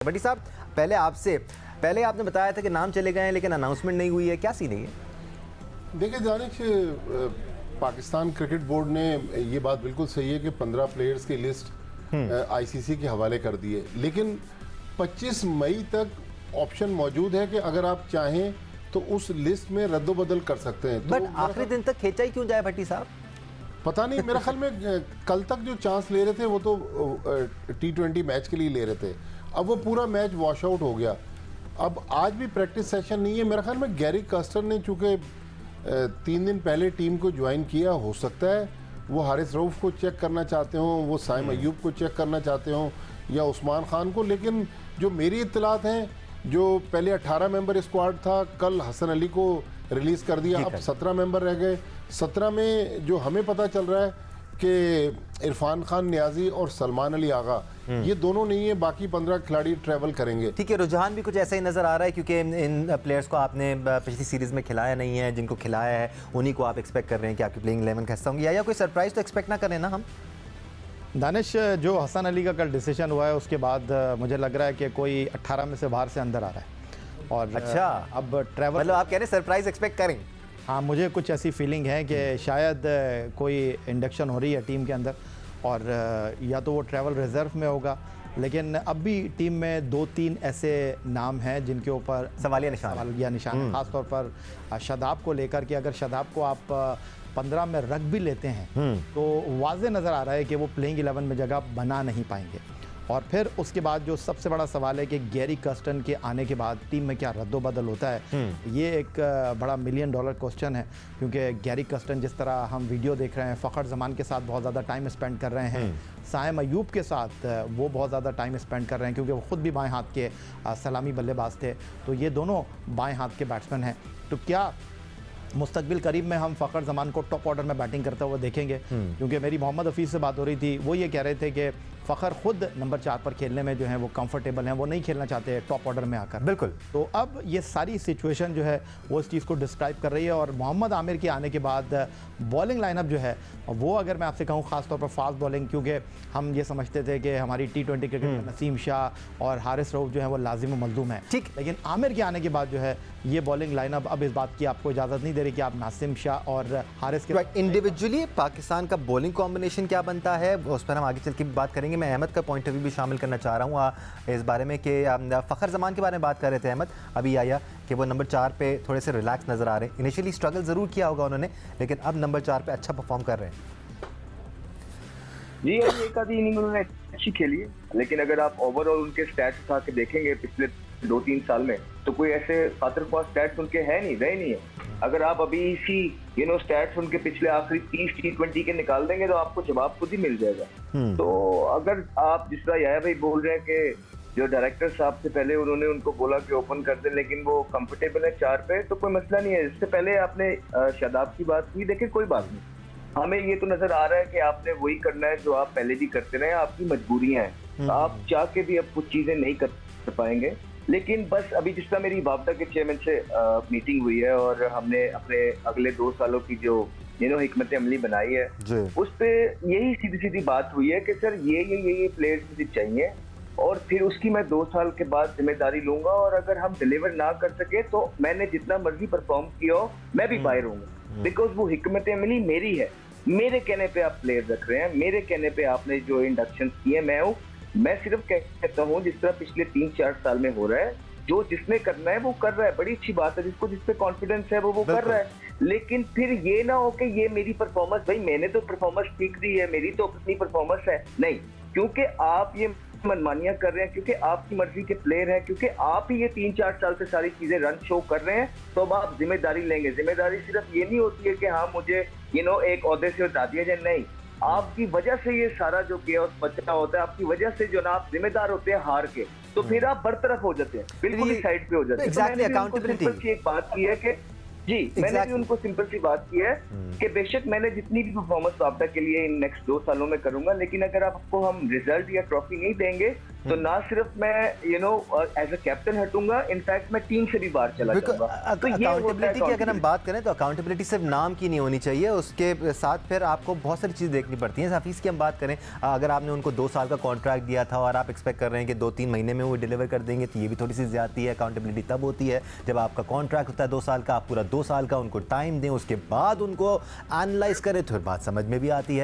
भट्टी साहब, पहले आपने बताया था कि नाम चले गए हैं लेकिन अनाउंसमेंट नहीं हुई है, क्या सीन है ये? देखिए दानिश, पाकिस्तान क्रिकेट बोर्ड ने ये बात बिल्कुल सही है कि 15 प्लेयर्स की लिस्ट आईसीसी के हवाले कर दी है, लेकिन 25 मई तक ऑप्शन मौजूद है कि अगर आप चाहें तो उस लिस्ट में रद्दोबदल कर सकते हैं। बट आखिरी दिन तक खींचा ही क्यों जाए भट्टी साहब? पता नहीं, मेरे ख्याल में कल तक जो चांस ले रहे थे वो तो T20 मैच के लिए ले रहे थे। अब वो पूरा मैच वॉश आउट हो गया। अब आज भी प्रैक्टिस सेशन नहीं है। मेरे ख्याल में गैरी कस्टर ने चूँकि 3 दिन पहले टीम को ज्वाइन किया, हो सकता है वो हारिस रऊफ को चेक करना चाहते हों, वो साइम अयूब को चेक करना चाहते हों या उस्मान खान को। लेकिन जो मेरी इत्तलात हैं, जो पहले 18 मेंबर स्क्वाड था, कल हसन अली को रिलीज़ कर दिया, अब 17 मेंबर रह गए। 17 में जो हमें पता चल रहा है कि इरफान खान नियाजी और सलमान अली आगा ये दोनों नहीं है, बाकी 15 खिलाड़ी ट्रैवल करेंगे। ठीक है, रुझान भी कुछ ऐसा ही नज़र आ रहा है क्योंकि इन प्लेयर्स को आपने पिछली सीरीज़ में खिलाया नहीं है, जिनको खिलाया है उन्हीं को आप एक्सपेक्ट कर रहे हैं कि आपकी प्लेइंग 11 का हिस्सा होंगे, या कोई सरप्राइज़ तो एक्सपेक्ट ना करें ना हम? दानिश, जो हसन अली का कल डिसीजन हुआ है उसके बाद मुझे लग रहा है कि कोई 18 में से बाहर से अंदर आ रहा है। और अच्छा, अब ट्रैवल, मतलब आप कह रहे हैं सरप्राइज़ एक्सपेक्ट करें? हाँ, मुझे कुछ ऐसी फीलिंग है कि शायद कोई इंडक्शन हो रही है टीम के अंदर, और या तो वो ट्रैवल रिजर्व में होगा, लेकिन अब भी टीम में 2-3 ऐसे नाम हैं जिनके ऊपर सवालिया निशान है, ख़ासतौर पर शादाब को लेकर कि अगर शादाब को आप 15 में रख भी लेते हैं तो वाज़े नज़र आ रहा है कि वो प्लेइंग 11 में जगह बना नहीं पाएंगे। और फिर उसके बाद जो सबसे बड़ा सवाल है कि गैरी कस्टन के आने के बाद टीम में क्या रद्दोबदल होता है, ये एक बड़ा $1 मिलियन क्वेश्चन है। क्योंकि गैरी कस्टन, जिस तरह हम वीडियो देख रहे हैं, फ़खर जमान के साथ बहुत ज़्यादा टाइम स्पेंड कर रहे हैं, साइम अयूब के साथ वो बहुत ज़्यादा टाइम स्पेंड कर रहे हैं क्योंकि वो ख़ुद भी बाएँ हाथ के सलामी बल्लेबाज थे, तो ये दोनों बाएँ हाथ के बैट्समैन हैं। तो क्या मुस्तकबिल करीब में हम फ़खर जमान को टॉप ऑर्डर में बैटिंग करते हुए देखेंगे? क्योंकि मेरी मोहम्मद हफीज़ से बात हो रही थी, वो ये कह रहे थे कि फ़खर खुद नंबर 4 पर खेलने में जो है वो कंफर्टेबल हैं, वो नहीं खेलना चाहते टॉप ऑर्डर में आकर। बिल्कुल। तो अब ये सारी सिचुएशन जो है वो इस चीज़ को डिस्क्राइब कर रही है। और मोहम्मद आमिर के आने के बाद बॉलिंग लाइनअप जो है वो, अगर मैं आपसे कहूँ ख़ासतौर पर फास्ट बॉलिंग, क्योंकि हम ये समझते थे कि हमारी T20 क्रिकेट में नसीम शाह और हारिस रऊफ जो है वो लाजिम मलजूम है, ठीक, लेकिन आमिर के आने के बाद जो है ये बॉलिंग लाइनअप अब इस बात की आपको इजाज़त नहीं दे रही कि आप नासिम शाह और हारिस के इंडिविजुअली पाकिस्तान का बॉलिंग कॉम्बिनेशन क्या बनता है उस पर हम आगे चल के भी बात करेंगे। मैं अहमद का पॉइंट ऑफ व्यू भी शामिल करना चाह रहा हूँ इस बारे में कि फ़खर जमान के बारे में बात कर रहे थे अहमद अभी आया कि वो नंबर 4 पे थोड़े से रिलैक्स नज़र आ रहे हैं। इनिशियली स्ट्रगल ज़रूर किया होगा उन्होंने, लेकिन अब नंबर 4 पे अच्छा परफॉर्म कर रहे हैं। जी, एक आधी इनिंग उन्होंने अच्छी खेली है, लेकिन अगर आप ओवरऑल उनके स्टैट्स उठा के देखेंगे पिछले 2-3 साल में, तो कोई ऐसे खातिर स्टैट्स उनके है नहीं, रहे नहीं है। अगर आप अभी इसी स्टैट्स उनके पिछले आखिरी 30 T20 के निकाल देंगे तो आपको जवाब खुद ही मिल जाएगा। तो अगर आप जिस तरह याया भाई बोल रहे हैं कि जो डायरेक्टर साहब से पहले उन्होंने उनको बोला कि ओपन कर दे, लेकिन वो कंफर्टेबल है 4 पे, तो कोई मसला नहीं है। इससे पहले आपने शादाब की बात की, देखिए कोई बात नहीं, हमें ये तो नजर आ रहा है कि आपने वही करना है जो आप पहले भी करते रहे, आपकी मजबूरियां हैं, आप चाह के भी अब कुछ चीजें नहीं कर पाएंगे। लेकिन बस अभी जिस तरह मेरी वापडा के चेयरमैन से मीटिंग हुई है और हमने अपने अगले 2 सालों की जो हिकमत अमली बनाई है, उस पे यही सीधी सीधी बात हुई है कि सर ये प्लेयर्स मुझे चाहिए, और फिर उसकी मैं 2 साल के बाद जिम्मेदारी लूंगा, और अगर हम डिलीवर ना कर सके तो मैंने जितना मर्जी परफॉर्म किया हो मैं भी बाहर हूँ, बिकॉज वो हिकमत अमली मेरी है। मेरे कहने पे आप प्लेयर रख रहे हैं, मेरे कहने पे आपने जो इंडक्शन किए, मैं सिर्फ कहता हूँ जिस तरह पिछले 3-4 साल में हो रहा है, जो जिसने करना है वो कर रहा है, बड़ी अच्छी बात है, जिसको जिस पे कॉन्फिडेंस है वो कर रहा है। लेकिन फिर ये ना हो कि ये मेरी परफॉर्मेंस, भाई मैंने तो परफॉर्मेंस ठीक दी है, मेरी तो अपनी परफॉर्मेंस है, नहीं, क्योंकि आप ये मनमानियां कर रहे हैं, क्योंकि आपकी मर्जी के प्लेयर हैं, क्योंकि आप ही ये 3-4 साल से सारी चीजें रन शो कर रहे हैं, तो अब आप जिम्मेदारी लेंगे। जिम्मेदारी सिर्फ ये नहीं होती है कि हाँ मुझे एक ओहदे से हटा दिया जाए, नहीं, आपकी वजह से ये सारा जो केओस बचा होता है, आपकी वजह से जो ना आप जिम्मेदार होते हैं हार के, तो फिर आप बरतरफ हो जाते हैं, बिल्कुल ही साइड पे हो जाते हैं। Exactly, accountability. एक बात की है कि जी, मैंने भी उनको सिंपल सी बात की है कि बेशक मैंने जितनी भी परफॉर्मेंस वापडा के लिए इन नेक्स्ट 2 सालों में करूंगा, लेकिन अगर आपको हम रिजल्ट या ट्रॉफी नहीं देंगे तो ना सिर्फ मैं एज अ कैप्टन हटूंगा, इनफैक्ट मैं टीम से भी बाहर चला जाऊंगा। तो ये होता है अकाउंटेबिलिटी की अगर हम accountability। बात करें तो अकाउंटेबिलिटी सिर्फ नाम की नहीं होनी चाहिए, उसके साथ फिर आपको बहुत सारी चीज़ देखनी पड़ती हैं। हफीज़ की हम बात करें, अगर आपने उनको 2 साल का कॉन्ट्रैक्ट दिया था और आप एक्सपेक्ट कर रहे हैं कि 2-3 महीने में वो डिलीवर कर देंगे, तो ये भी थोड़ी सी ज़्यादती है। अकाउंटेबिलिटी तब होती है जब आपका कॉन्ट्रैक्ट होता है 2 साल का, आप पूरा 2 साल का उनको टाइम दें, उसके बाद उनको एनालाइज करें, तो फिर बात समझ में भी आती है।